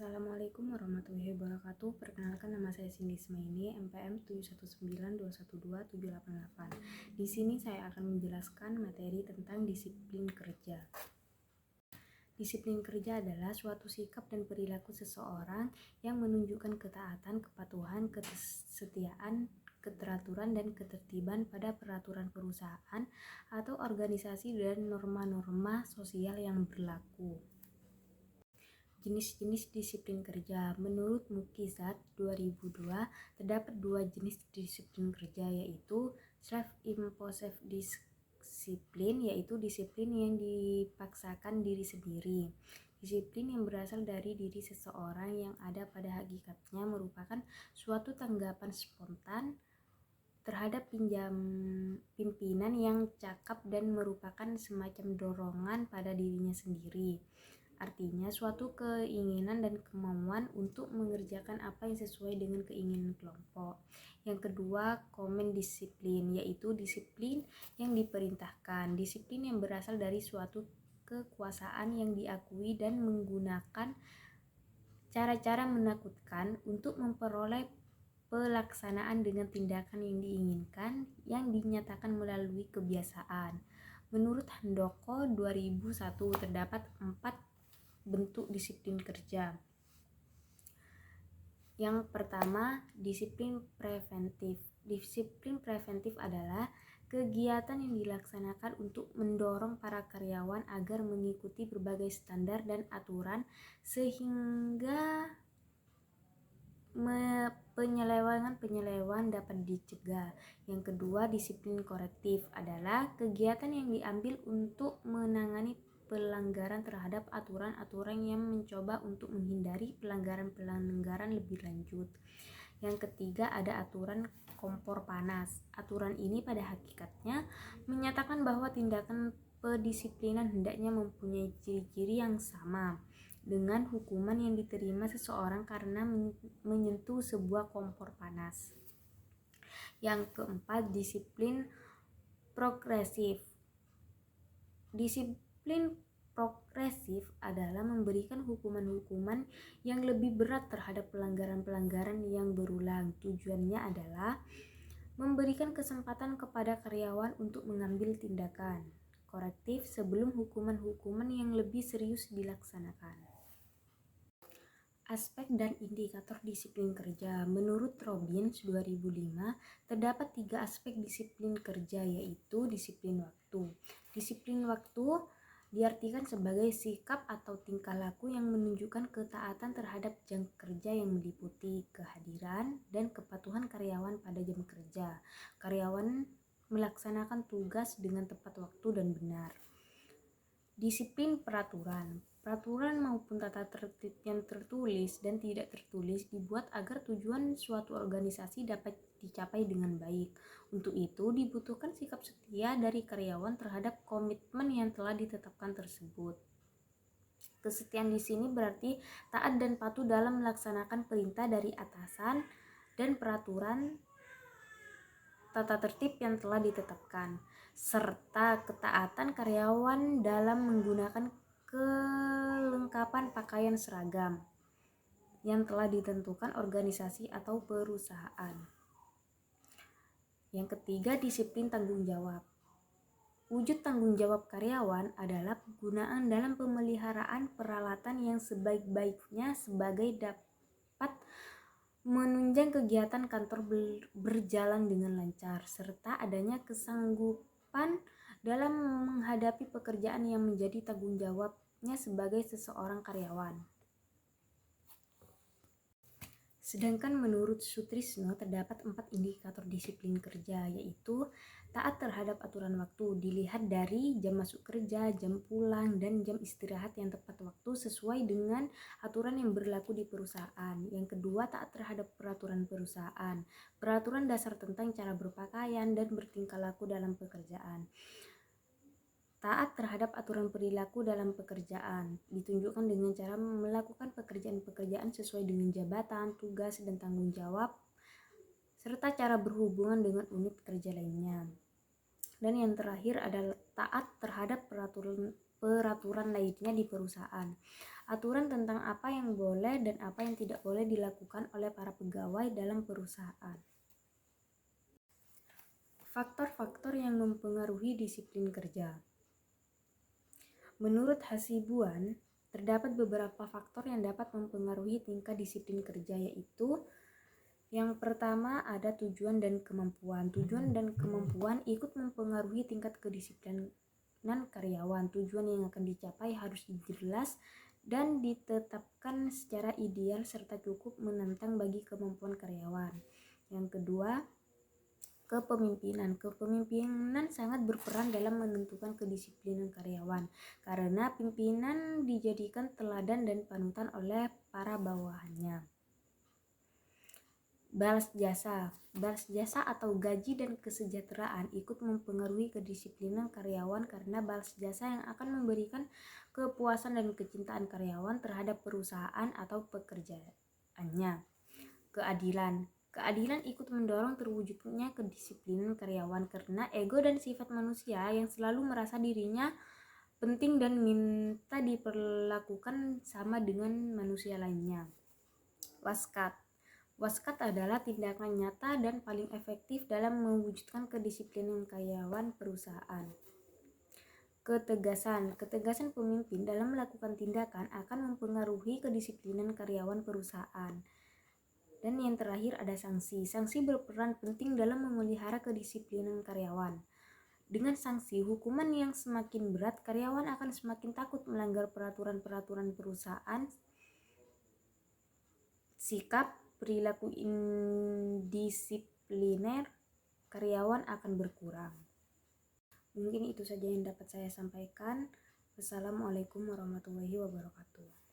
Assalamualaikum warahmatullahi wabarakatuh. Perkenalkan, nama saya Cindy Ismaini, NPM 719212788. Di sini saya akan menjelaskan materi tentang disiplin kerja. Disiplin kerja adalah suatu sikap dan perilaku seseorang yang menunjukkan ketaatan, kepatuhan, kesetiaan, keteraturan, dan ketertiban pada peraturan perusahaan atau organisasi dan norma-norma sosial yang berlaku. Jenis-jenis disiplin kerja. Menurut Mukizat 2002, terdapat dua jenis disiplin kerja, yaitu self-imposed disiplin, yaitu disiplin yang dipaksakan diri sendiri. Disiplin yang berasal dari diri seseorang yang ada pada hakikatnya merupakan suatu tanggapan spontan terhadap pimpinan yang cakap dan merupakan semacam dorongan pada dirinya sendiri. Artinya suatu keinginan dan kemauan untuk mengerjakan apa yang sesuai dengan keinginan kelompok. Yang kedua, command disiplin, yaitu disiplin yang diperintahkan. Disiplin yang berasal dari suatu kekuasaan yang diakui dan menggunakan cara-cara menakutkan untuk memperoleh pelaksanaan dengan tindakan yang diinginkan yang dinyatakan melalui kebiasaan. Menurut Handoko 2001, terdapat 4 bentuk disiplin kerja. Yang pertama, disiplin preventif. Disiplin preventif adalah kegiatan yang dilaksanakan untuk mendorong para karyawan agar mengikuti berbagai standar dan aturan sehingga penyelewengan dapat dicegah. Yang kedua, disiplin korektif adalah kegiatan yang diambil untuk menangani pelanggaran terhadap aturan-aturan yang mencoba untuk menghindari pelanggaran-pelanggaran lebih lanjut. Yang ketiga, ada aturan kompor panas. Aturan ini pada hakikatnya menyatakan bahwa tindakan pendisiplinan hendaknya mempunyai ciri-ciri yang sama dengan hukuman yang diterima seseorang karena menyentuh sebuah kompor panas. Yang keempat, disiplin progresif. Disiplin progresif adalah memberikan hukuman-hukuman yang lebih berat terhadap pelanggaran-pelanggaran yang berulang. Tujuannya adalah memberikan kesempatan kepada karyawan untuk mengambil tindakan korektif sebelum hukuman-hukuman yang lebih serius dilaksanakan. Aspek dan indikator disiplin kerja. Menurut Robbins 2005, terdapat 3 aspek disiplin kerja, yaitu disiplin waktu. Disiplin waktu diartikan sebagai sikap atau tingkah laku yang menunjukkan ketaatan terhadap jam kerja yang meliputi kehadiran dan kepatuhan karyawan pada jam kerja. Karyawan melaksanakan tugas dengan tepat waktu dan benar. Disiplin peraturan. Peraturan maupun tata tertib yang tertulis dan tidak tertulis dibuat agar tujuan suatu organisasi dapat dicapai dengan baik. Untuk itu dibutuhkan sikap setia dari karyawan terhadap komitmen yang telah ditetapkan tersebut. Kesetiaan di sini berarti taat dan patuh dalam melaksanakan perintah dari atasan dan peraturan tata tertib yang telah ditetapkan, serta ketaatan karyawan dalam menggunakan kelengkapan pakaian seragam yang telah ditentukan organisasi atau perusahaan. Yang ketiga, disiplin tanggung jawab. Wujud tanggung jawab karyawan adalah penggunaan dalam pemeliharaan peralatan yang sebaik-baiknya sebagai dapat menunjang kegiatan kantor berjalan dengan lancar, serta adanya kesanggupan dalam menghadapi pekerjaan yang menjadi tanggung jawabnya sebagai seseorang karyawan. Sedangkan menurut Sutrisno terdapat 4 indikator disiplin kerja, yaitu taat terhadap aturan waktu, dilihat dari jam masuk kerja, jam pulang, dan jam istirahat yang tepat waktu sesuai dengan aturan yang berlaku di perusahaan. Yang kedua, taat terhadap peraturan perusahaan, peraturan dasar tentang cara berpakaian dan bertingkah laku dalam pekerjaan. Taat terhadap aturan perilaku dalam pekerjaan ditunjukkan dengan cara melakukan pekerjaan-pekerjaan sesuai dengan jabatan, tugas, dan tanggung jawab, serta cara berhubungan dengan unit kerja lainnya. Dan yang terakhir adalah taat terhadap peraturan lainnya di perusahaan. Aturan tentang apa yang boleh dan apa yang tidak boleh dilakukan oleh para pegawai dalam perusahaan. Faktor-faktor yang mempengaruhi disiplin kerja. Menurut Hasibuan, terdapat beberapa faktor yang dapat mempengaruhi tingkat disiplin kerja, yaitu yang pertama ada tujuan dan kemampuan. Tujuan dan kemampuan ikut mempengaruhi tingkat kedisiplinan karyawan. Tujuan yang akan dicapai harus jelas dan ditetapkan secara ideal serta cukup menantang bagi kemampuan karyawan. Yang kedua, kepemimpinan. Kepemimpinan sangat berperan dalam menentukan kedisiplinan karyawan karena pimpinan dijadikan teladan dan panutan oleh para bawahannya. Balas jasa. Balas jasa atau gaji dan kesejahteraan ikut mempengaruhi kedisiplinan karyawan karena balas jasa yang akan memberikan kepuasan dan kecintaan karyawan terhadap perusahaan atau pekerjaannya. Keadilan. Keadilan ikut mendorong terwujudnya kedisiplinan karyawan karena ego dan sifat manusia yang selalu merasa dirinya penting dan minta diperlakukan sama dengan manusia lainnya. Waskat. Waskat adalah tindakan nyata dan paling efektif dalam mewujudkan kedisiplinan karyawan perusahaan. Ketegasan. Ketegasan pemimpin dalam melakukan tindakan akan mempengaruhi kedisiplinan karyawan perusahaan. Dan yang terakhir ada sanksi. Sanksi berperan penting dalam memelihara kedisiplinan karyawan. Dengan sanksi, hukuman yang semakin berat, karyawan akan semakin takut melanggar peraturan-peraturan perusahaan. Sikap perilaku indisipliner karyawan akan berkurang. Mungkin itu saja yang dapat saya sampaikan. Wassalamualaikum warahmatullahi wabarakatuh.